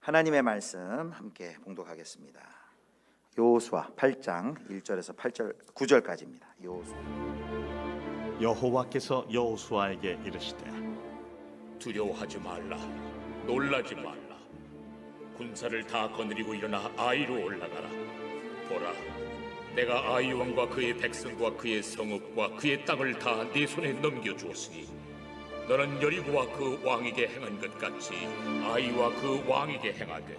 하나님의 말씀 함께 봉독하겠습니다. 여호수아 8장 1절에서 9절까지입니다. 여호와께서 여호수아에게 이르시되 두려워하지 말라, 놀라지 말라. 군사를 다 거느리고 일어나 아이로 올라가라. 보라, 내가 아이 왕과 그의 백성과 그의 성읍과 그의 땅을 다 네 손에 넘겨주었으니 너는 여리고와 그 왕에게 행한 것 같이 아이와 그 왕에게 행하되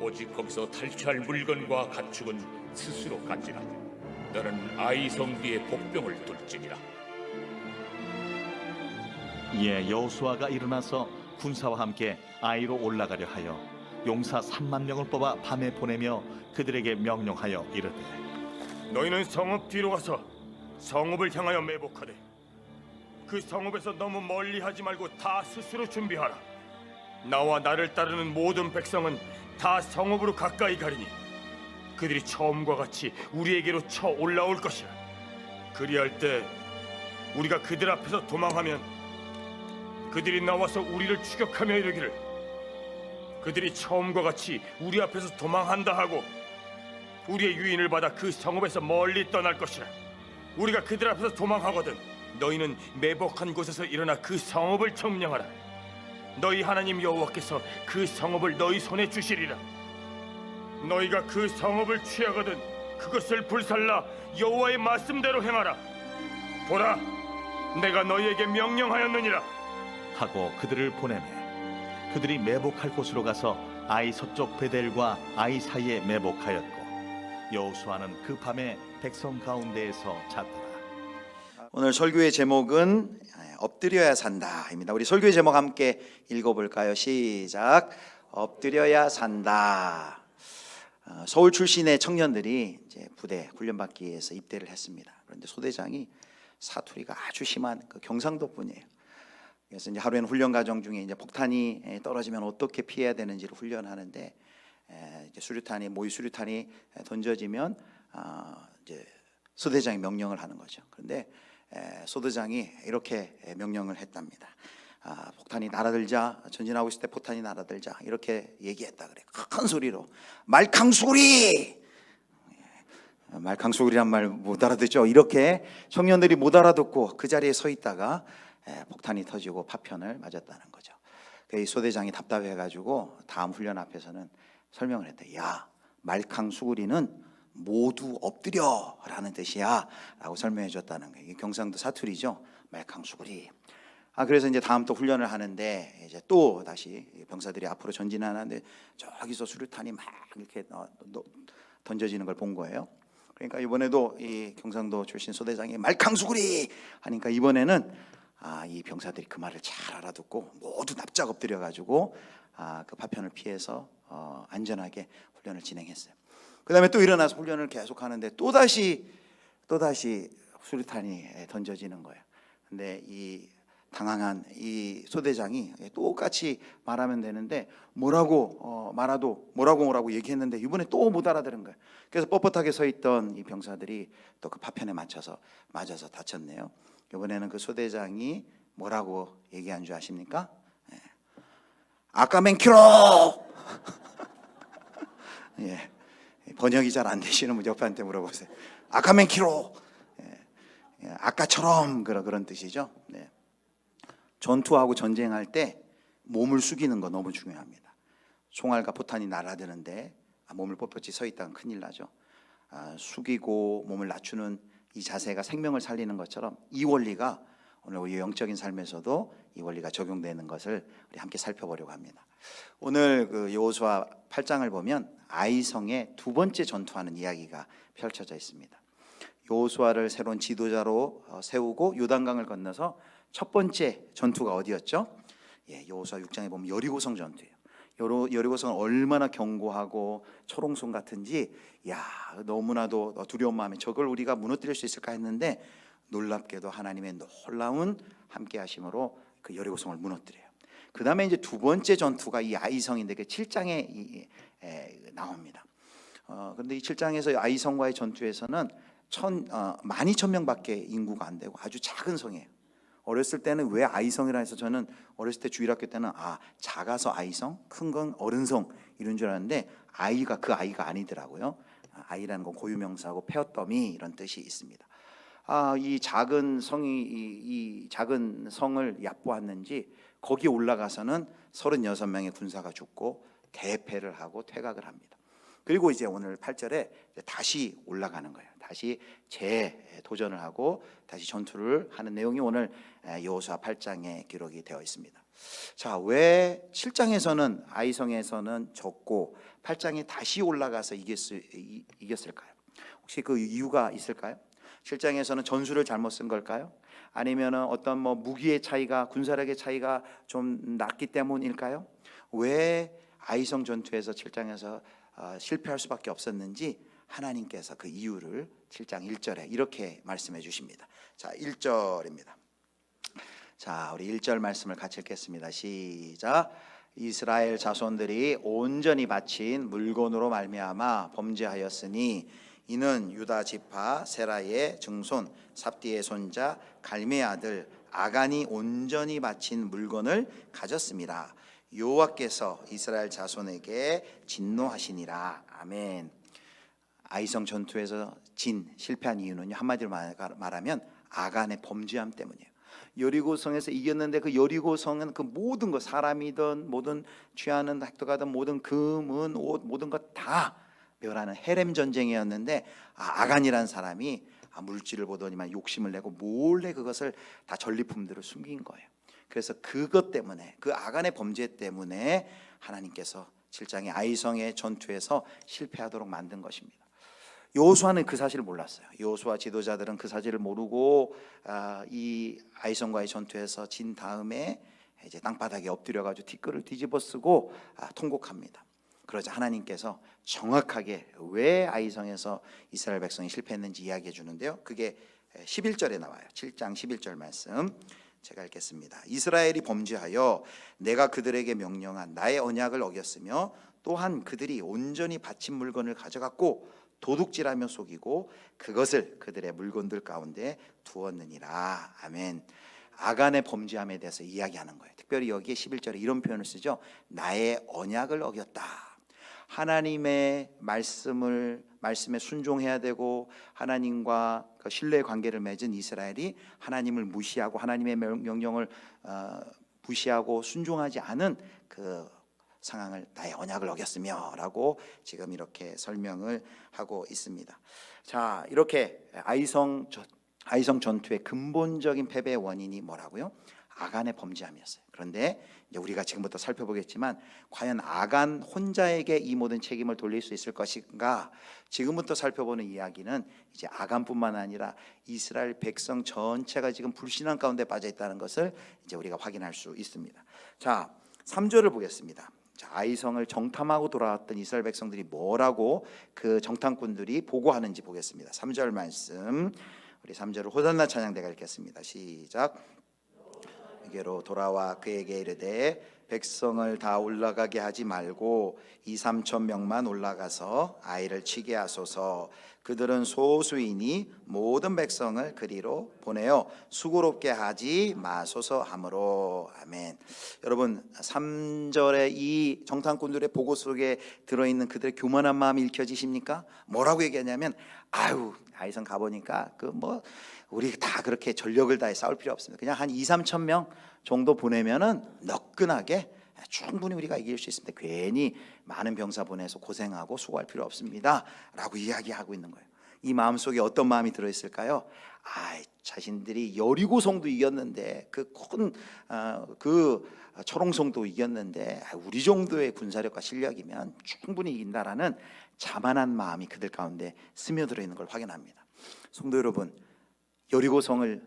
오직 거기서 탈취할 물건과 가축은 스스로 가지라. 너는 아이 성 뒤에 복병을 둘지니라. 이에 여호수아가 일어나서 군사와 함께 아이로 올라가려 하여 용사 3만 명을 뽑아 밤에 보내며 그들에게 명령하여 이르되 너희는 성읍 뒤로 가서 성읍을 향하여 매복하되 그 성읍에서 너무 멀리 하지 말고 다 스스로 준비하라. 나와 나를 따르는 모든 백성은 다 성읍으로 가까이 가리니 그들이 처음과 같이 우리에게로 쳐 올라올 것이라. 그리할 때 우리가 그들 앞에서 도망하면 그들이 나와서 우리를 추격하며 이르기를 그들이 처음과 같이 우리 앞에서 도망한다 하고 우리의 유인을 받아 그 성읍에서 멀리 떠날 것이라. 우리가 그들 앞에서 도망하거든 너희는 매복한 곳에서 일어나 그 성읍을 점령하라. 너희 하나님 여호와께서 그 성읍을 너희 손에 주시리라. 너희가 그 성읍을 취하거든 그것을 불살라 여호와의 말씀대로 행하라. 보라, 내가 너희에게 명령하였느니라 하고 그들을 보내매 그들이 매복할 곳으로 가서 아이 서쪽 베델과 아이 사이에 매복하였고 여호수아는 그 밤에 백성 가운데에서 잤더라. 오늘 설교의 제목은 엎드려야 산다입니다. 우리 설교의 제목 함께 읽어볼까요? 시작. 엎드려야 산다. 서울 출신의 청년들이 이제 부대 훈련받기 위해서 입대를 했습니다. 그런데 소대장이 사투리가 아주 심한 그 경상도 분이에요. 그래서 이제 하루에는 훈련 과정 중에 이제 폭탄이 떨어지면 어떻게 피해야 되는지를 훈련하는데 이제 모의 수류탄이 던져지면 이제 소대장이 명령을 하는 거죠. 그런데 소대장이 이렇게 명령을 했답니다. 폭탄이 날아들자, 전진하고 있을 때 폭탄이 날아들자 이렇게 얘기했다 그래. 큰 소리로 말캉소리. 말캉소리란 말 못 알아듣죠. 이렇게 청년들이 못 알아듣고 그 자리에 서 있다가 폭탄이 터지고 파편을 맞았다는 거죠. 이 소대장이 답답해가지고 다음 훈련 앞에서는 설명을 했대. 야, 말캉수구리는 모두 엎드려라는 뜻이야 라고 설명해 줬다는 거예요. 이게 경상도 사투리죠. 말캉수구리. 그래서 이제 다음 또 훈련을 하는데 이제 또 다시 병사들이 앞으로 전진하는데 저기서 수류탄이 막 이렇게 던져지는 걸 본 거예요. 그러니까 이번에도 이 경상도 출신 소대장이 말캉수구리 하니까 이번에는 이 병사들이 그 말을 잘 알아듣고 모두 납작 엎드려 가지고 그 파편을 피해서 안전하게 훈련을 진행했어요. 그 다음에 또 일어나서 훈련을 계속 하는데 또다시 수류탄이 던져지는 거예요. 근데 이 당황한 이 소대장이 똑같이 말하면 되는데 뭐라고 얘기했는데 이번에 또 못 알아들은 거예요. 그래서 뻣뻣하게 서 있던 이 병사들이 또 그 파편에 맞아서 다쳤네요. 이번에는 그 소대장이 뭐라고 얘기한 줄 아십니까? 아까맨키로. 예. 번역이 잘 안 되시는 분 옆한테 물어보세요. 아까맨키로. 아까처럼 그런 뜻이죠. 네. 전투하고 전쟁할 때 몸을 숙이는 거 너무 중요합니다. 총알과 포탄이 날아드는데 몸을 뻣뻣이 서 있다가 큰일 나죠. 숙이고 몸을 낮추는 이 자세가 생명을 살리는 것처럼 이 원리가 오늘 우리 영적인 삶에서도 이 원리가 적용되는 것을 우리 함께 살펴보려고 합니다. 오늘 그 여호수아 8장을 보면 아이성의 두 번째 전투하는 이야기가 펼쳐져 있습니다. 여호수아를 새로운 지도자로 세우고 요단강을 건너서 첫 번째 전투가 어디였죠? 여호수아 6장에 보면 여리고성 전투예요. 여리고성은 얼마나 견고하고 초롱성 같은지 너무나도 두려운 마음에 저걸 우리가 무너뜨릴 수 있을까 했는데 놀랍게도 하나님의 놀라운 함께 하심으로 그 여리고성을 무너뜨려요. 그 다음에 이제 두 번째 전투가 이 아이성인데 그 7장에 나옵니다. 그런데 이 7장에서 아이성과의 전투에서는 12,000명밖에 인구가 안 되고 아주 작은 성이에요. 어렸을 때는 왜 아이성이라 해서 저는 어렸을 때 주일학교 때는 작아서 아이성, 큰 건 어른성 이런 줄 알았는데 아이가 그 아이가 아니더라고요. 아이라는 건 고유명사하고 페어더미 이런 뜻이 있습니다. 이 작은 성이 이 작은 성을 얕보았는지 거기 올라가서는 36명의 군사가 죽고 대패를 하고 퇴각을 합니다. 그리고 이제 오늘 8절에 다시 올라가는 거예요. 다시 재도전을 하고 다시 전투를 하는 내용이 오늘 여호수아 8장에 기록이 되어 있습니다. 자, 왜 7장에서는 아이성에서는 졌고 8장에 다시 올라가서 이겼을까요? 혹시 그 이유가 있을까요? 7장에서는 전술을 잘못 쓴 걸까요? 아니면은 어떤 무기의 차이가, 군사력의 차이가 좀 났기 때문일까요? 왜 아이성 전투에서 7장에서 실패할 수밖에 없었는지 하나님께서 그 이유를 7장 1절에 이렇게 말씀해 주십니다. 자, 1절입니다. 자, 우리 1절 말씀을 같이 읽겠습니다. 시작. 이스라엘 자손들이 온전히 바친 물건으로 말미암아 범죄하였으니 이는 유다 지파 세라의 증손 삽디의 손자 갈미의 아들 아간이 온전히 바친 물건을 가졌습니다. 여호와께서 이스라엘 자손에게 진노하시니라. 아멘. 아이성 전투에서 실패한 이유는 한마디로 말하면 아간의 범죄함 때문이에요. 여리고성에서 이겼는데 그 여리고성은 그 모든 것, 사람이든 모든 취하는 학도가든 모든 금은 옷 모든 것 다 멸하는 헤렘 전쟁이었는데 아간이라는 사람이 물질을 보더니만 욕심을 내고 몰래 그것을 다 전리품들을 숨긴 거예요. 그래서 그것 때문에, 그 아간의 범죄 때문에 하나님께서 7장의 아이성의 전투에서 실패하도록 만든 것입니다. 여호수아는 그 사실을 몰랐어요. 여호수아 지도자들은 그 사실을 모르고 이 아이성과의 전투에서 진 다음에 이제 땅바닥에 엎드려가지고 티끌을 뒤집어쓰고 통곡합니다. 그러자 하나님께서 정확하게 왜 아이성에서 이스라엘 백성이 실패했는지 이야기해 주는데요. 그게 11절에 나와요. 7장 11절 말씀 제가 읽겠습니다. 이스라엘이 범죄하여 내가 그들에게 명령한 나의 언약을 어겼으며 또한 그들이 온전히 바친 물건을 가져갔고 도둑질하며 속이고 그것을 그들의 물건들 가운데 두었느니라. 아멘. 아간의 범죄함에 대해서 이야기하는 거예요. 특별히 여기에 11절에 이런 표현을 쓰죠. 나의 언약을 어겼다. 하나님의 말씀에 순종해야 되고 하나님과 그 신뢰의 관계를 맺은 이스라엘이 하나님을 무시하고 하나님의 명령을 무시하고 순종하지 않은 그 상황을 나의 언약을 어겼으며 라고 지금 이렇게 설명을 하고 있습니다. 자, 이렇게 아이성 전투의 근본적인 패배의 원인이 뭐라고요? 아간의 범죄함이었어요. 그런데 이제 우리가 지금부터 살펴보겠지만 과연 아간 혼자에게 이 모든 책임을 돌릴 수 있을 것인가? 지금부터 살펴보는 이야기는 이제 아간뿐만 아니라 이스라엘 백성 전체가 지금 불신앙 가운데 빠져 있다는 것을 이제 우리가 확인할 수 있습니다. 자, 3절을 보겠습니다. 자, 아이성을 정탐하고 돌아왔던 이스라엘 백성들이 뭐라고 그 정탐꾼들이 보고하는지 보겠습니다. 3절 말씀, 우리 3절을 호산나 찬양대가 읽겠습니다. 시작. 에게로 돌아와 그에게 이르되 백성을 다 올라가게 하지 말고 2-3천 명만 올라가서 아이를 치게 하소서. 그들은 소수이니 모든 백성을 그리로 보내어 수고롭게 하지 마소서 하므로. 아멘. 여러분 3절의 이 정탐꾼들의 보고 속에 들어있는 그들의 교만한 마음이 읽혀지십니까? 뭐라고 얘기하냐면 아이성 가보니까 우리 다 그렇게 전력을 다해 싸울 필요 없습니다. 그냥 한 2-3천 명 정도 보내면은 너끈하게 충분히 우리가 이길 수 있습니다. 괜히 많은 병사 보내서 고생하고 수고할 필요 없습니다 라고 이야기하고 있는 거예요. 이 마음속에 어떤 마음이 들어있을까요? 자신들이 여리고성도 이겼는데 그 초롱성도 이겼는데 우리 정도의 군사력과 실력이면 충분히 이긴다라는 자만한 마음이 그들 가운데 스며들어 있는 걸 확인합니다. 성도 여러분, 여리고성을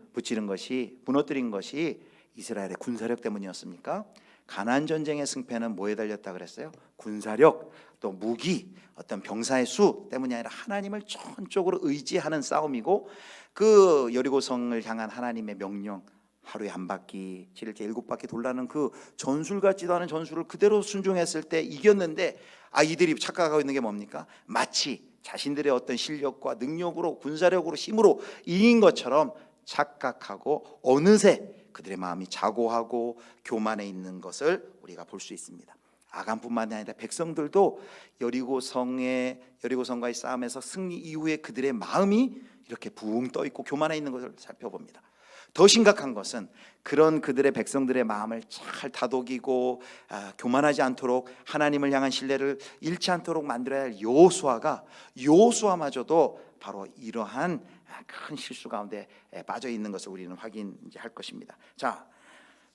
무너뜨린 것이 이스라엘의 군사력 때문이었습니까? 가나안 전쟁의 승패는 뭐에 달렸다 그랬어요? 군사력, 또 무기, 어떤 병사의 수 때문이 아니라 하나님을 전적으로 의지하는 싸움이고, 그 여리고성을 향한 하나님의 명령, 하루에 한 바퀴, 7일째 7바퀴 돌라는 그 전술 같지도 않은 전술을 그대로 순종했을 때 이겼는데, 이들이 착각하고 있는 게 뭡니까? 마치 자신들의 어떤 실력과 능력으로, 군사력으로, 힘으로 이긴 것처럼 착각하고 어느새 그들의 마음이 자고하고 교만해 있는 것을 우리가 볼 수 있습니다. 아간뿐만 아니라 백성들도 여리고성과의 싸움에서 승리 이후에 그들의 마음이 이렇게 붕 떠 있고 교만해 있는 것을 살펴봅니다. 더 심각한 것은 그런 그들의 백성들의 마음을 잘 다독이고 교만하지 않도록 하나님을 향한 신뢰를 잃지 않도록 만들어야 할 여호수아마저도 바로 이러한 큰 실수 가운데 빠져 있는 것을 우리는 확인할 것입니다. 자,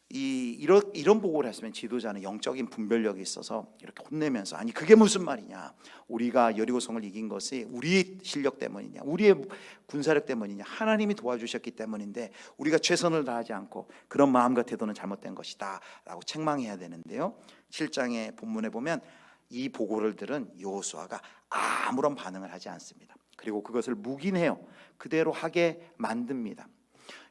이런 보고를 했으면 지도자는 영적인 분별력이 있어서 이렇게 혼내면서, 아니 그게 무슨 말이냐, 우리가 여리고성을 이긴 것이 우리의 실력 때문이냐, 우리의 군사력 때문이냐, 하나님이 도와주셨기 때문인데 우리가 최선을 다하지 않고 그런 마음과 태도는 잘못된 것이다 라고 책망해야 되는데요, 7장의 본문에 보면 이 보고를 들은 여호수아가 아무런 반응을 하지 않습니다. 그리고 그것을 묵인해요. 그대로 하게 만듭니다.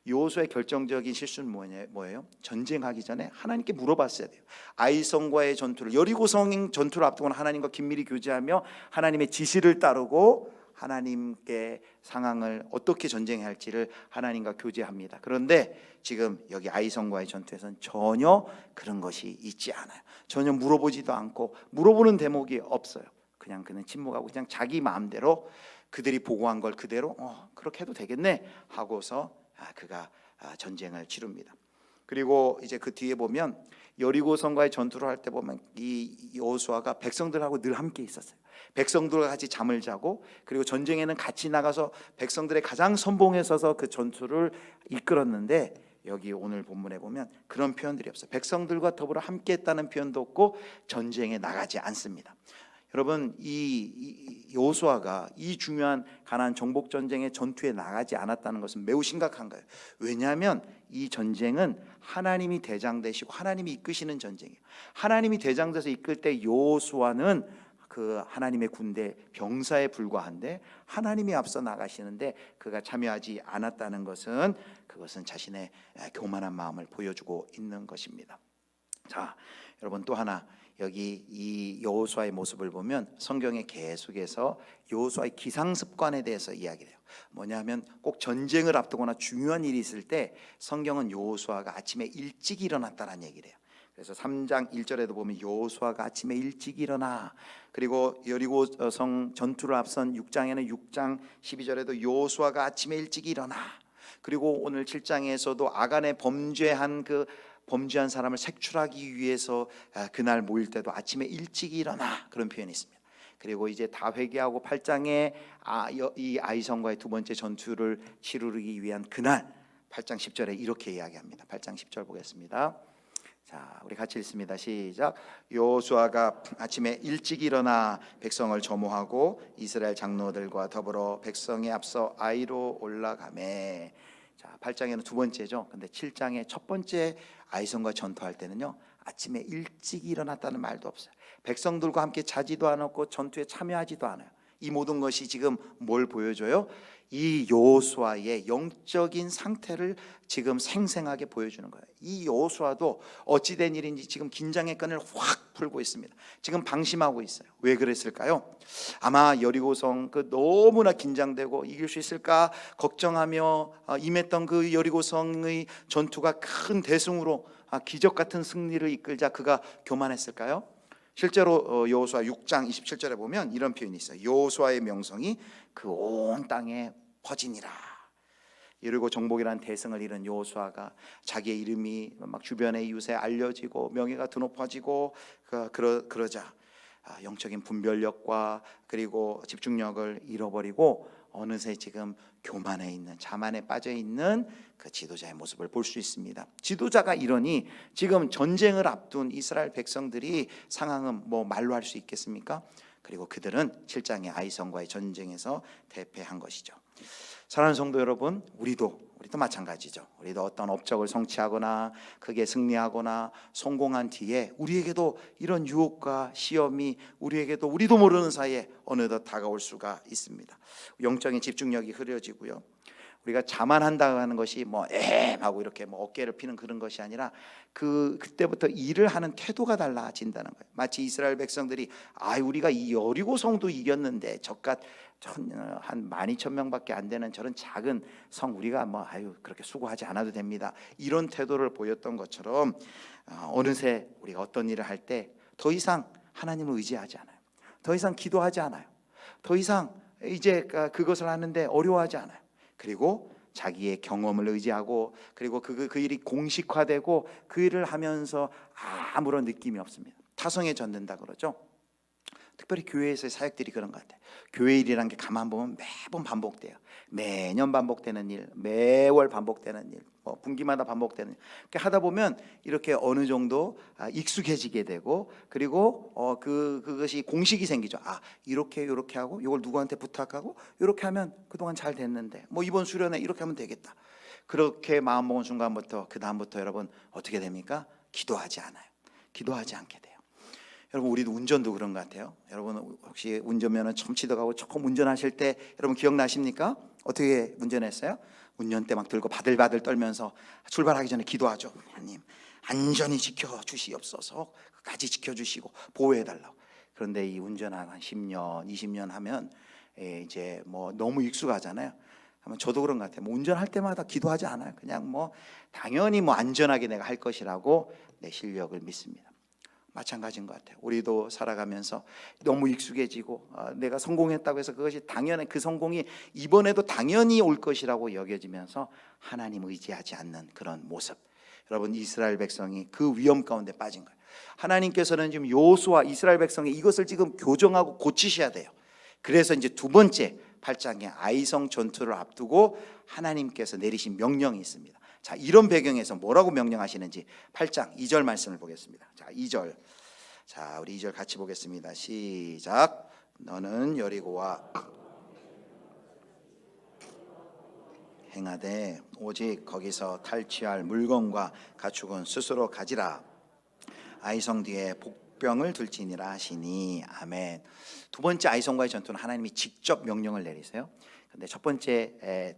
여호수아의 결정적인 실수는 뭐예요? 전쟁하기 전에 하나님께 물어봤어야 돼요. 아이성과의 전투를, 여리고성 전투를 앞두고는 하나님과 긴밀히 교제하며 하나님의 지시를 따르고 하나님께 상황을 어떻게 전쟁해야 할지를 하나님과 교제합니다. 그런데 지금 여기 아이성과의 전투에서는 전혀 그런 것이 있지 않아요. 전혀 물어보지도 않고 물어보는 대목이 없어요. 그냥 그는 침묵하고 그냥 자기 마음대로 그들이 보고한 걸 그대로 그렇게 해도 되겠네 하고서 그가 전쟁을 치릅니다. 그리고 이제 그 뒤에 보면 여리고성과의 전투를 할 때 보면 이 여호수아가 백성들하고 늘 함께 있었어요. 백성들과 같이 잠을 자고, 그리고 전쟁에는 같이 나가서 백성들의 가장 선봉에 서서 그 전투를 이끌었는데, 여기 오늘 본문에 보면 그런 표현들이 없어요. 백성들과 더불어 함께 했다는 표현도 없고 전쟁에 나가지 않습니다. 여러분, 이 여호수아가 이 중요한 가나안 정복 전쟁의 전투에 나가지 않았다는 것은 매우 심각한 거예요. 왜냐하면 이 전쟁은 하나님이 대장 되시고 하나님이 이끄시는 전쟁이에요. 하나님이 대장 돼서 이끌 때 여호수아는 그 하나님의 군대 병사에 불과한데 하나님이 앞서 나가시는데 그가 참여하지 않았다는 것은, 그것은 자신의 교만한 마음을 보여주고 있는 것입니다. 자, 여러분, 또 하나 여기 이 여호수아의 모습을 보면 성경에 계속해서 여호수아의 기상습관에 대해서 이야기를 해요. 뭐냐면 꼭 전쟁을 앞두거나 중요한 일이 있을 때 성경은 여호수아가 아침에 일찍 일어났다는 얘기를 해요. 그래서 3장 1절에도 보면 여호수아가 아침에 일찍 일어나, 그리고 여리고성 전투를 앞선 6장에는 6장 12절에도 여호수아가 아침에 일찍 일어나, 그리고 오늘 7장에서도 아간의 범죄한 사람을 색출하기 위해서 그날 모일 때도 아침에 일찍 일어나, 그런 표현이 있습니다. 그리고 이제 다 회개하고 8장에 이 아이성과의 두 번째 전투를 치르기 위한 그날 8장 10절에 이렇게 이야기합니다. 8장 10절 보겠습니다. 자, 우리 같이 읽습니다. 시작. 여호수아가 아침에 일찍 일어나 백성을 점호하고 이스라엘 장로들과 더불어 백성에 앞서 아이로 올라가매. 자, 8장에는 두 번째죠. 근데 7장의 첫 번째 아이성과 전투할 때는요, 아침에 일찍 일어났다는 말도 없어요. 백성들과 함께 자지도 않았고 전투에 참여하지도 않아요. 이 모든 것이 지금 뭘 보여줘요? 이 여호수아의 영적인 상태를 지금 생생하게 보여주는 거예요. 이 여호수아도 어찌된 일인지 지금 긴장의 끈을 확 풀고 있습니다. 지금 방심하고 있어요. 왜 그랬을까요? 아마 여리고성 너무나 긴장되고 이길 수 있을까 걱정하며 임했던 그 여리고성의 전투가 큰 대승으로 기적 같은 승리를 이끌자 그가 교만했을까요? 실제로 여호수아 6장 27절에 보면 이런 표현이 있어요. 여호수아의 명성이 그 온 땅에 퍼지니라. 이러고 정복이라는 대승을 이룬 여호수아가 자기의 이름이 막 주변의 이웃에 알려지고 명예가 드높아지고 그러자 영적인 분별력과 그리고 집중력을 잃어버리고 어느새 지금 교만해 있는, 자만에 빠져 있는 그 지도자의 모습을 볼 수 있습니다. 지도자가 이러니 지금 전쟁을 앞둔 이스라엘 백성들이 상황은 뭐 말로 할 수 있겠습니까? 그리고 그들은 7장의 아이성과의 전쟁에서 대패한 것이죠. 사랑하는 성도 여러분, 우리도 마찬가지죠. 우리도 어떤 업적을 성취하거나 크게 승리하거나 성공한 뒤에 우리에게도 이런 유혹과 시험이 우리도 모르는 사이에 어느덧 다가올 수가 있습니다. 영적인 집중력이 흐려지고요. 우리가 자만한다고 하는 것이 하고 이렇게 어깨를 피는 그런 것이 아니라 그때부터 일을 하는 태도가 달라진다는 거예요. 마치 이스라엘 백성들이 우리가 이 여리고성도 이겼는데 적과 한 12,000명밖에 안 되는 저런 작은 성 우리가 뭐 아유 그렇게 수고하지 않아도 됩니다. 이런 태도를 보였던 것처럼 어느새 우리가 어떤 일을 할 때 더 이상 하나님을 의지하지 않아요. 더 이상 기도하지 않아요. 더 이상 이제 그것을 하는데 어려워하지 않아요. 그리고 자기의 경험을 의지하고 그리고 그 일이 공식화되고 그 일을 하면서 아무런 느낌이 없습니다. 타성해졌는다 그러죠. 특별히 교회에서의 사역들이 그런 것 같아요. 교회 일이라는 게 가만 보면 매번 반복돼요. 매년 반복되는 일, 매월 반복되는 일, 뭐 분기마다 반복되는 일. 이렇게 하다 보면 이렇게 어느 정도 익숙해지게 되고 그리고 그것이 공식이 생기죠. 이렇게 하고 이걸 누구한테 부탁하고 이렇게 하면 그동안 잘 됐는데 뭐 이번 수련회 이렇게 하면 되겠다. 그렇게 마음 먹은 순간부터 그 다음부터 여러분 어떻게 됩니까? 기도하지 않아요. 기도하지 않게 돼요. 여러분 우리도 운전도 그런 것 같아요. 여러분 혹시 운전면허 처음 취득하고 조금 운전하실 때 여러분 기억나십니까? 어떻게 운전했어요? 운전대 막 들고 바들바들 떨면서 출발하기 전에 기도하죠. 하나님 안전히 지켜주시옵소서. 끝까지 지켜주시고 보호해달라고. 그런데 이 운전한 한 10년 20년 하면 이제 뭐 너무 익숙하잖아요. 저도 그런 것 같아요. 뭐 운전할 때마다 기도하지 않아요. 그냥 뭐 당연히 뭐 안전하게 내가 할 것이라고 내 실력을 믿습니다. 마찬가지인 것 같아요. 우리도 살아가면서 너무 익숙해지고 내가 성공했다고 해서 그것이 당연히 그 성공이 이번에도 당연히 올 것이라고 여겨지면서 하나님 의지하지 않는 그런 모습. 여러분 이스라엘 백성이 그 위험 가운데 빠진 거예요. 하나님께서는 지금 여호수아 이스라엘 백성이 이것을 지금 교정하고 고치셔야 돼요. 그래서 이제 두 번째 8장에 아이성 전투를 앞두고 하나님께서 내리신 명령이 있습니다. 자, 이런 배경에서 뭐라고 명령하시는지 8장 2절 말씀을 보겠습니다. 자, 2절. 자, 우리 2절 같이 보겠습니다. 시작. 너는 여리고와 행하되 오직 거기서 탈취할 물건과 가축은 스스로 가지라. 아이성 뒤에 복병을 둘지니라 하시니. 아멘. 두 번째 아이성과의 전투는 하나님이 직접 명령을 내리세요. 근데 첫 번째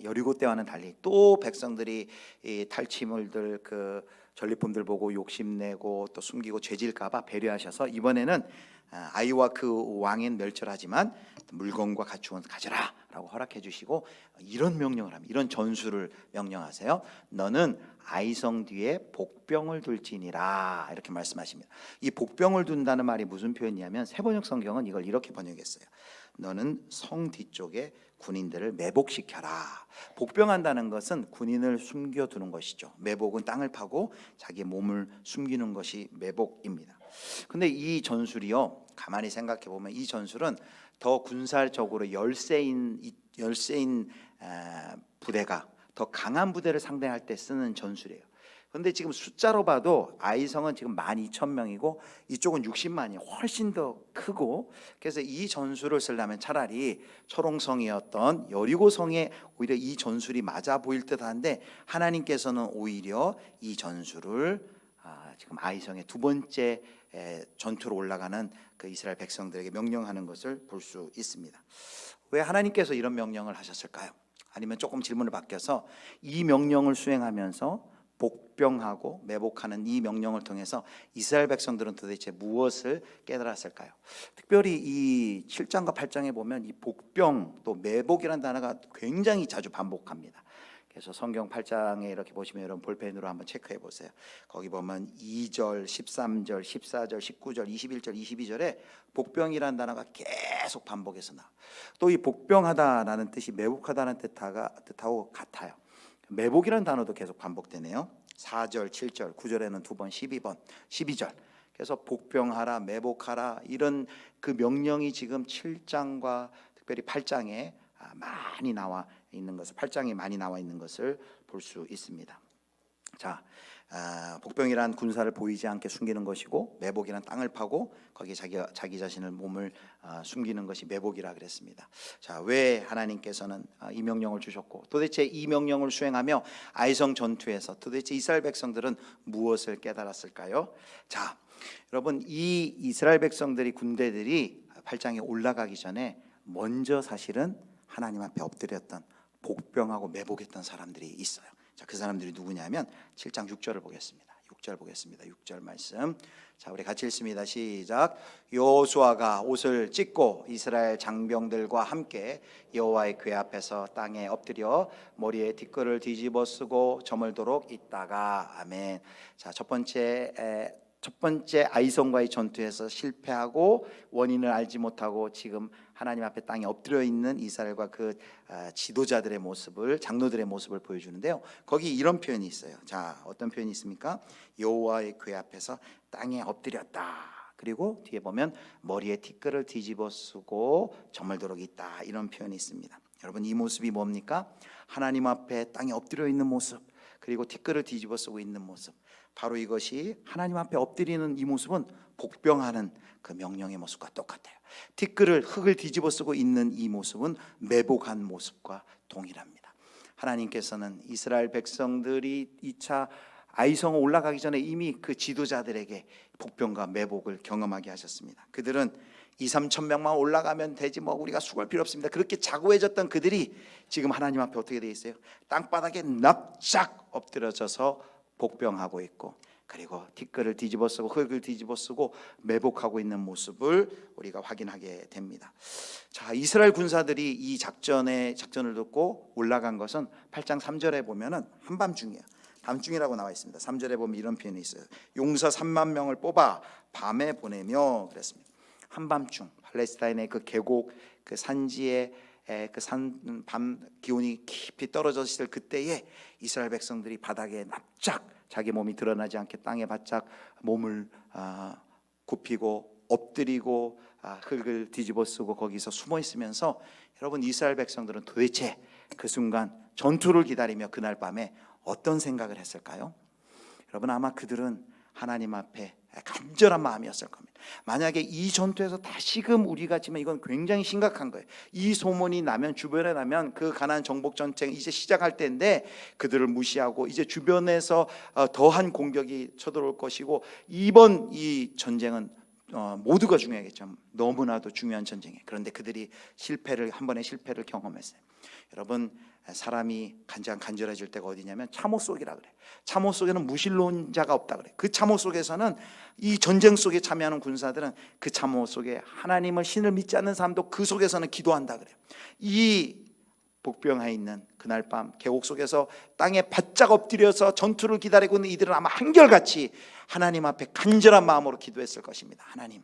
여리고 때와는 달리 또 백성들이 이 탈취물들 그 전리품들 보고 욕심내고 또 숨기고 죄질까봐 배려하셔서 이번에는 아이와 그 왕은 멸절하지만 물건과 가축은 가져라라고 허락해 주시고 이런 명령을 합니다. 이런 전술을 명령하세요. 너는 아이성 뒤에 복병을 둘지니라 이렇게 말씀하십니다. 이 복병을 둔다는 말이 무슨 표현이냐면 세번역 성경은 이걸 이렇게 번역했어요. 너는 성 뒤쪽에 군인들을 매복시켜라. 복병한다는 것은 군인을 숨겨두는 것이죠. 매복은 땅을 파고 자기 몸을 숨기는 것이 매복입니다. 근데 이 전술이요, 가만히 생각해 보면 이 전술은 더 군사적으로 열세인 부대가 더 강한 부대를 상대할 때 쓰는 전술이에요. 그런데 지금 숫자로 봐도 아이성은 지금 12,000명이고 이쪽은 60만이 훨씬 더 크고, 그래서 이 전술을 쓰려면 차라리 초롱성이었던 여리고성에 오히려 이 전술이 맞아 보일 듯한데 하나님께서는 오히려 이 전술을 지금 아이성의 두 번째 전투로 올라가는 그 이스라엘 백성들에게 명령하는 것을 볼 수 있습니다. 왜 하나님께서 이런 명령을 하셨을까요? 아니면 조금 질문을 바뀌어서 이 명령을 수행하면서 복병하고 매복하는 이 명령을 통해서 이스라엘 백성들은 도대체 무엇을 깨달았을까요? 특별히 이 7장과 8장에 보면 이 복병 또 매복이라는 단어가 굉장히 자주 반복합니다. 그래서 성경 8장에 이렇게 보시면 여러분 볼펜으로 한번 체크해 보세요. 거기 보면 2절, 13절, 14절, 19절, 21절, 22절에 복병이라는 단어가 계속 반복해서 나와요. 또 이 복병하다라는 뜻이 매복하다는 뜻하고 같아요. 매복이라는 단어도 계속 반복되네요. 4절, 7절, 9절에는 두 번, 12번, 12절. 그래서 복병하라, 매복하라 이런 그 명령이 지금 7장과 특별히 8장에 많이 나와 있는 것을 8장에 많이 나와 있는 것을 볼 수 있습니다. 자, 복병이란 군사를 보이지 않게 숨기는 것이고 매복이란 땅을 파고 거기에 자기 자신을 몸을 숨기는 것이 매복이라 그랬습니다. 자, 왜 하나님께서는 이 명령을 주셨고 도대체 이 명령을 수행하며 아이성 전투에서 도대체 이스라엘 백성들은 무엇을 깨달았을까요? 자, 여러분 이 이스라엘 백성들이 군대들이 8장에 올라가기 전에 먼저 사실은 하나님 앞에 엎드렸던 복병하고 매복했던 사람들이 있어요. 자, 그 사람들이 누구냐면 7장 6절을 보겠습니다. 6절 보겠습니다. 6절 말씀. 자, 우리 같이 읽습니다. 시작. 여호수아가 옷을 찢고 이스라엘 장병들과 함께 여호와의 궤 앞에서 땅에 엎드려 머리에 티끌을 뒤집어 쓰고 저물도록 있다가. 아멘. 자, 첫 번째 아이성과의 전투에서 실패하고 원인을 알지 못하고 지금 하나님 앞에 땅에 엎드려 있는 이스라엘과 그 지도자들의 모습을, 장로들의 모습을 보여주는데요. 거기 이런 표현이 있어요. 자, 어떤 표현이 있습니까? 여호와의 궤 앞에서 땅에 엎드렸다. 그리고 뒤에 보면 머리에 티끌을 뒤집어 쓰고 저물도록 있다. 이런 표현이 있습니다. 여러분, 이 모습이 뭡니까? 하나님 앞에 땅에 엎드려 있는 모습, 그리고 티끌을 뒤집어 쓰고 있는 모습, 바로 이것이 하나님 앞에 엎드리는 이 모습은 복병하는 그 명령의 모습과 똑같아요. 흙을 뒤집어 쓰고 있는 이 모습은 매복한 모습과 동일합니다. 하나님께서는 이스라엘 백성들이 2차 아이성에 올라가기 전에 이미 그 지도자들에게 복병과 매복을 경험하게 하셨습니다. 그들은 2-3천 명만 올라가면 되지 뭐 우리가 수고할 필요 없습니다. 그렇게 자고해졌던 그들이 지금 하나님 앞에 어떻게 되어 있어요? 땅바닥에 납작 엎드려져서 복병하고 있고, 그리고 티끌을 뒤집어 쓰고 흙을 뒤집어 쓰고 매복하고 있는 모습을 우리가 확인하게 됩니다. 자, 이스라엘 군사들이 이 작전을 듣고 올라간 것은 8장 3절에 보면은 한밤중이에요. 밤중이라고 나와 있습니다. 3절에 보면 이런 표현이 있어요. 용사 3만 명을 뽑아 밤에 보내며 그랬습니다. 한밤중 팔레스타인의 그 계곡, 그 산지에 그 밤 기온이 깊이 떨어졌을 그때에 이스라엘 백성들이 바닥에 납작, 자기 몸이 드러나지 않게 땅에 바짝 몸을 굽히고 엎드리고 흙을 뒤집어 쓰고 거기서 숨어 있으면서, 여러분, 이스라엘 백성들은 도대체 그 순간 전투를 기다리며 그날 밤에 어떤 생각을 했을까요? 여러분, 아마 그들은 하나님 앞에 간절한 마음이었을 겁니다. 만약에 이 전투에서 다시금 우리가 지금 이건 굉장히 심각한 거예요. 이 소문이 나면, 주변에 나면 그 가나안 정복 전쟁 이제 시작할 때인데 그들을 무시하고 이제 주변에서 더한 공격이 쳐들어올 것이고, 이번 이 전쟁은 모두가 중요하겠죠. 너무나도 중요한 전쟁이에요. 그런데 그들이 한 번의 실패를 경험했어요. 여러분, 사람이 간절해질 때가 어디냐면 참호 속이라 그래. 참호 속에는 무신론자가 없다 그래. 그 참호 속에서는, 이 전쟁 속에 참여하는 군사들은 그 참호 속에 하나님을, 신을 믿지 않는 사람도 그 속에서는 기도한다 그래요. 이 복병하에 있는 그날 밤 계곡 속에서 땅에 바짝 엎드려서 전투를 기다리고 있는 이들은 아마 한결같이 하나님 앞에 간절한 마음으로 기도했을 것입니다. 하나님,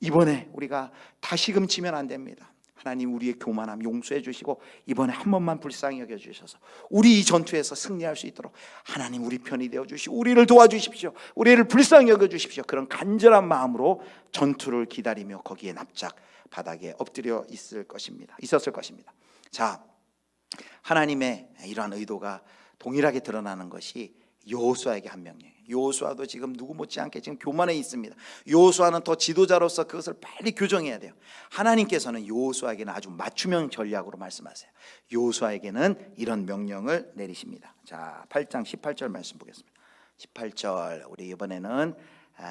이번에 우리가 다시금 치면 안 됩니다. 하나님, 우리의 교만함 용서해 주시고 이번에 한 번만 불쌍히 여겨 주셔서 우리 이 전투에서 승리할 수 있도록 하나님 우리 편이 되어 주시고 우리를 도와주십시오. 우리를 불쌍히 여겨 주십시오. 그런 간절한 마음으로 전투를 기다리며 거기에 납작 바닥에 엎드려 있었을 것입니다. 자, 하나님의 이러한 의도가 동일하게 드러나는 것이 여호수아에게 한 명령이에요. 여호수아도 지금 누구 못지않게 지금 교만해 있습니다. 여호수아는 더 지도자로서 그것을 빨리 교정해야 돼요. 하나님께서는 여호수아에게는 아주 맞춤형 전략으로 말씀하세요. 여호수아에게는 이런 명령을 내리십니다. 자, 8장 18절 말씀 보겠습니다. 18절, 우리 이번에는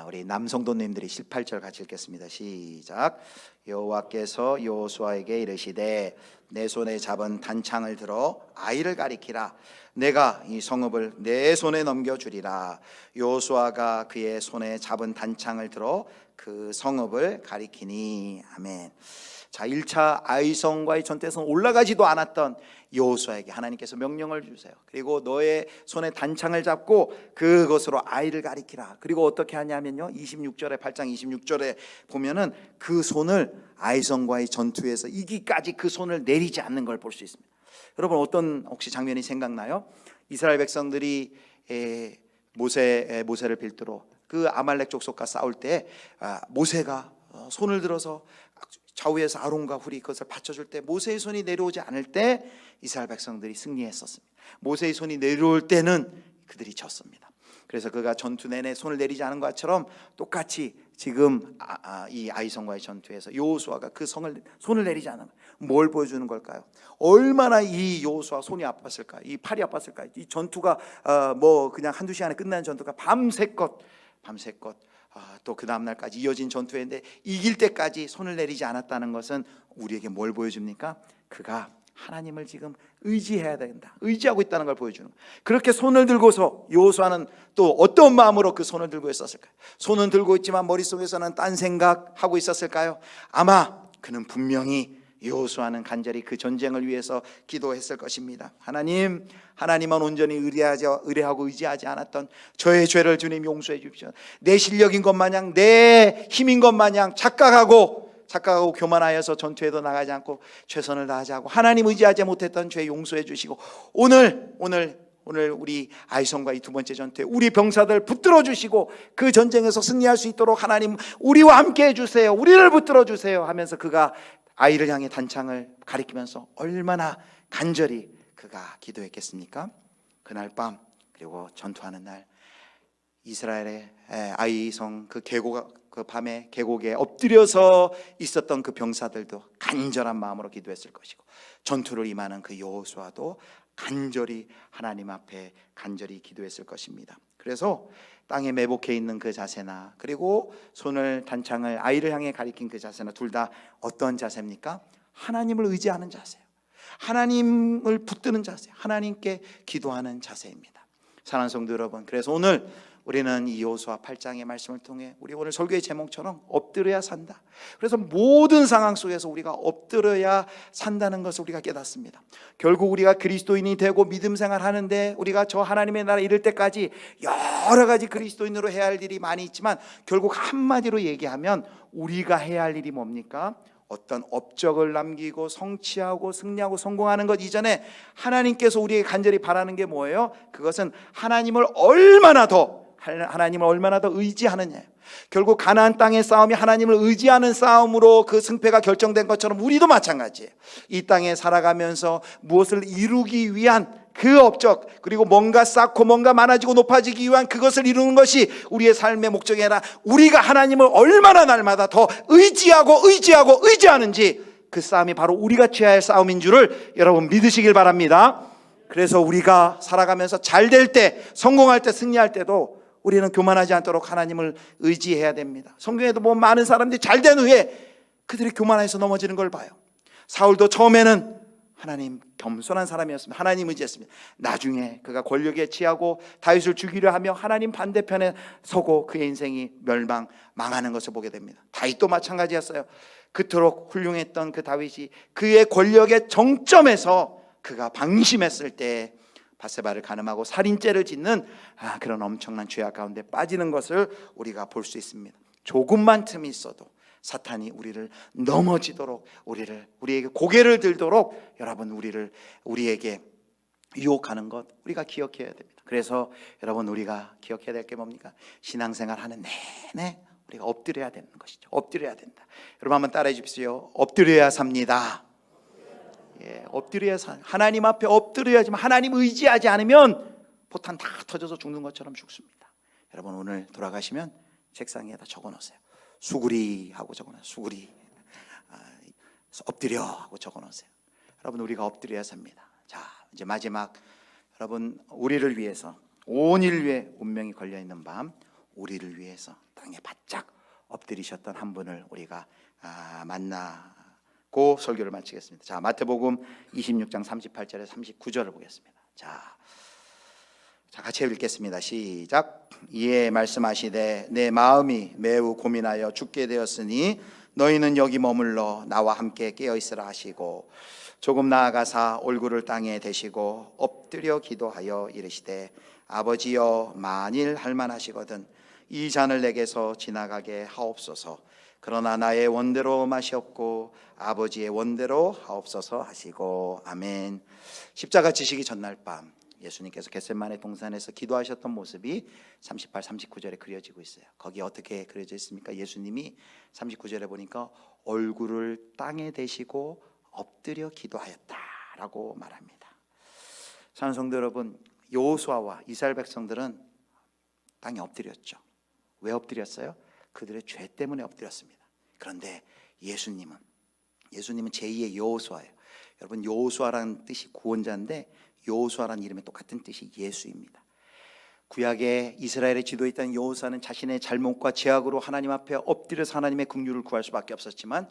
우리 남성도님들이 18절 같이 읽겠습니다. 시작. 여호와께서 여호수아에게 이르시되 내 손에 잡은 단창을 들어 아이를 가리키라. 내가 이 성읍을 내 손에 넘겨주리라. 여호수아가 그의 손에 잡은 단창을 들어 그 성읍을 가리키니. 아멘. 자, 1차 아이성과의 전투에서는 올라가지도 않았던 여호수아에게 하나님께서 명령을 주세요. 그리고 너의 손에 단창을 잡고 그것으로 아이를 가리키라. 그리고 어떻게 하냐면요, 26절에 8장 26절에 보면은 그 손을 아이성과의 전투에서 이기까지 그 손을 내리지 않는 걸 볼 수 있습니다. 여러분, 어떤 혹시 장면이 생각나요? 이스라엘 백성들이 모세를 필두로 그 아말렉 족속과 싸울 때 모세가 손을 들어서 좌우에서 아론과 훌이 그것을 받쳐줄 때, 모세의 손이 내려오지 않을 때 이스라엘 백성들이 승리했었습니다. 모세의 손이 내려올 때는 그들이 졌습니다. 그래서 그가 전투 내내 손을 내리지 않은 것처럼 똑같이 지금 이 아이성과의 전투에서 여호수아가 그 손을 내리지 않은 거예요. 뭘 보여주는 걸까요? 얼마나 이 여호수아 손이 아팠을까요? 이 팔이 아팠을까요? 이 전투가 뭐 그냥 한두 시간에 끝나는 전투가 밤새껏 또 그 다음날까지 이어진 전투인데 이길 때까지 손을 내리지 않았다는 것은 우리에게 뭘 보여줍니까? 그가 하나님을 지금 의지해야 된다. 의지하고 있다는 걸 보여주는 거예요. 그렇게 손을 들고서 여호수아는 또 어떤 마음으로 그 손을 들고 있었을까요? 손은 들고 있지만 머릿속에서는 딴 생각하고 있었을까요? 아마 그는 분명히 여호수아는 간절히 그 전쟁을 위해서 기도했을 것입니다. 하나님은 온전히 의뢰하고 의지하지 않았던 저의 죄를 주님 용서해 주십시오. 내 실력인 것 마냥, 내 힘인 것 마냥 착각하고 교만하여서 전투에도 나가지 않고 최선을 다하지 않고 하나님 의지하지 못했던 죄 용서해 주시고 오늘 우리 아이성과 이 두 번째 전투에 우리 병사들 붙들어 주시고 그 전쟁에서 승리할 수 있도록 하나님 우리와 함께 해주세요, 우리를 붙들어 주세요 하면서 그가 아이를 향해 단창을 가리키면서 얼마나 간절히 그가 기도했겠습니까? 그날 밤 그리고 전투하는 날 이스라엘의 아이성 그 밤에 계곡에 엎드려서 있었던 그 병사들도 간절한 마음으로 기도했을 것이고 전투를 임하는 그 여호수아도 간절히 하나님 앞에 간절히 기도했을 것입니다. 그래서 땅에 매복해 있는 그 자세나 그리고 손을 단창을 아이를 향해 가리킨 그 자세나 둘 다 어떤 자세입니까? 하나님을 의지하는 자세예요. 하나님을 붙드는 자세, 하나님께 기도하는 자세입니다. 사랑하는 성도 여러분, 그래서 오늘 우리는 이 여호수아 8장의 말씀을 통해 우리 오늘 설교의 제목처럼 엎드려야 산다. 그래서 모든 상황 속에서 우리가 엎드려야 산다는 것을 우리가 깨닫습니다. 결국 우리가 그리스도인이 되고 믿음 생활하는데 우리가 저 하나님의 나라에 이를 때까지 여러 가지 그리스도인으로 해야 할 일이 많이 있지만 결국 한마디로 얘기하면 우리가 해야 할 일이 뭡니까? 어떤 업적을 남기고 성취하고 승리하고 성공하는 것 이전에 하나님께서 우리에게 간절히 바라는 게 뭐예요? 그것은 하나님을 얼마나 더 의지하느냐. 결국 가나안 땅의 싸움이 하나님을 의지하는 싸움으로 그 승패가 결정된 것처럼 우리도 마찬가지예요. 이 땅에 살아가면서 무엇을 이루기 위한 그 업적, 그리고 뭔가 쌓고 뭔가 많아지고 높아지기 위한 그것을 이루는 것이 우리의 삶의 목적이 아니라 우리가 하나님을 얼마나 날마다 더 의지하는지 그 싸움이 바로 우리가 취해야 할 싸움인 줄을 여러분 믿으시길 바랍니다. 그래서 우리가 살아가면서 잘 될 때, 성공할 때, 승리할 때도 우리는 교만하지 않도록 하나님을 의지해야 됩니다. 성경에도 보면 많은 사람들이 잘 된 후에 그들이 교만해서 넘어지는 걸 봐요. 사울도 처음에는 하나님 겸손한 사람이었습니다. 하나님 의지했습니다. 나중에 그가 권력에 취하고 다윗을 죽이려 하며 하나님 반대편에 서고 그의 인생이 망하는 것을 보게 됩니다. 다윗도 마찬가지였어요. 그토록 훌륭했던 그 다윗이 그의 권력의 정점에서 그가 방심했을 때 바세바를 간음하고 살인죄를 짓는 그런 엄청난 죄악 가운데 빠지는 것을 우리가 볼 수 있습니다. 조금만 틈이 있어도 사탄이 우리를 넘어지도록 우리에게 고개를 들도록 여러분 우리에게 유혹하는 것 우리가 기억해야 됩니다. 그래서 여러분 우리가 기억해야 될 게 뭡니까? 신앙생활 하는 내내 우리가 엎드려야 되는 것이죠. 엎드려야 된다. 여러분 한번 따라해 주십시오. 엎드려야 삽니다. 엎드려야 하나님 앞에 엎드려야지만 하나님 의지하지 않으면 포탄 다 터져서 죽는 것처럼 죽습니다. 여러분 오늘 돌아가시면 책상에다 적어놓으세요. 수구리 하고 적어놓으세요. 수구리 엎드려 하고 적어놓으세요. 여러분 우리가 엎드려야 삽니다. 자 이제 마지막 여러분 우리를 위해서 온 인류의 운명이 걸려있는 밤 우리를 위해서 땅에 바짝 엎드리셨던 한 분을 우리가 만나고 설교를 마치겠습니다. 자 마태복음 26장 38절에 39절을 보겠습니다. 자 같이 읽겠습니다. 시작. 이에 말씀하시되 내 마음이 매우 고민하여 죽게 되었으니 너희는 여기 머물러 나와 함께 깨어있으라 하시고 조금 나아가사 얼굴을 땅에 대시고 엎드려 기도하여 이르시되 아버지여 만일 할만하시거든 이 잔을 내게서 지나가게 하옵소서. 그러나 나의 원대로 마시옵고 아버지의 원대로 하옵소서 하시고 아멘. 십자가 지시기 전날 밤 예수님께서 겟세마네 동산에서 기도하셨던 모습이 38, 39절에 그려지고 있어요. 거기 어떻게 그려져 있습니까? 예수님이 39절에 보니까 얼굴을 땅에 대시고 엎드려 기도하였다라고 말합니다. 사랑하는 성도 여러분, 여호수아와 이스라엘 백성들은 땅에 엎드렸죠. 왜 엎드렸어요? 그들의 죄 때문에 엎드렸습니다. 그런데 예수님은 제2의 여호수아예요. 여러분 여호수아라는 뜻이 구원자인데 여호수아라는 이름의 똑같은 뜻이 예수입니다. 구약에 이스라엘의 지도에 있던 여호수아는 자신의 잘못과 죄악으로 하나님 앞에 엎드려서 하나님의 긍휼을 구할 수밖에 없었지만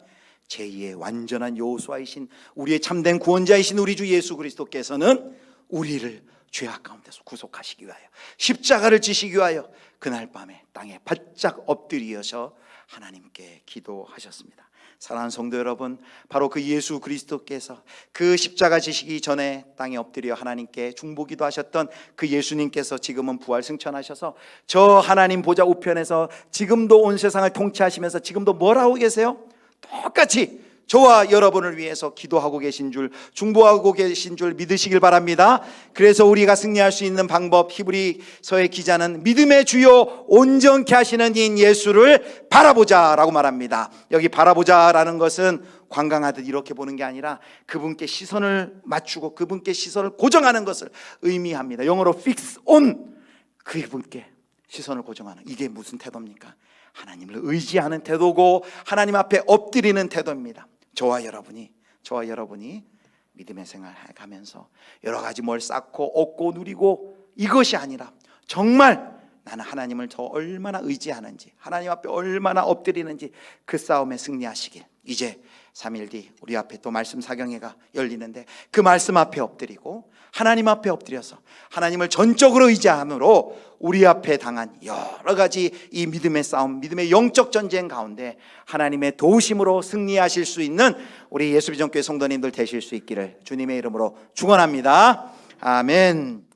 제2의 완전한 여호수아이신 우리의 참된 구원자이신 우리 주 예수 그리스도께서는 우리를 죄악 가운데서 구속하시기 위하여 십자가를 지시기 위하여 그날 밤에 땅에 바짝 엎드리셔 하나님께 기도하셨습니다. 사랑하는 성도 여러분, 바로 그 예수 그리스도께서 그 십자가 지시기 전에 땅에 엎드려 하나님께 중보기도 하셨던 그 예수님께서 지금은 부활 승천하셔서 저 하나님 보좌 우편에서 지금도 온 세상을 통치하시면서 지금도 뭘 하고 계세요? 똑같이 저와 여러분을 위해서 기도하고 계신 줄, 중보하고 계신 줄 믿으시길 바랍니다. 그래서 우리가 승리할 수 있는 방법, 히브리서의 기자는 믿음의 주요 온전케 하시는 이 예수를 바라보자라고 말합니다. 여기 바라보자라는 것은 관광하듯 이렇게 보는 게 아니라 그분께 시선을 맞추고 그분께 시선을 고정하는 것을 의미합니다. 영어로 fix on, 그분께 시선을 고정하는, 이게 무슨 태도입니까? 하나님을 의지하는 태도고 하나님 앞에 엎드리는 태도입니다. 저와 여러분이 믿음의 생활을 해가면서 여러 가지 뭘 쌓고 얻고 누리고 이것이 아니라 정말 나는 하나님을 더 얼마나 의지하는지, 하나님 앞에 얼마나 엎드리는지 그 싸움에 승리하시길. 이제 3일 뒤 우리 앞에 또 말씀 사경회가 열리는데 그 말씀 앞에 엎드리고 하나님 앞에 엎드려서 하나님을 전적으로 의지함으로 우리 앞에 당한 여러 가지 이 믿음의 싸움, 믿음의 영적 전쟁 가운데 하나님의 도우심으로 승리하실 수 있는 우리 예수비전교회 성도님들 되실 수 있기를 주님의 이름으로 축원합니다. 아멘.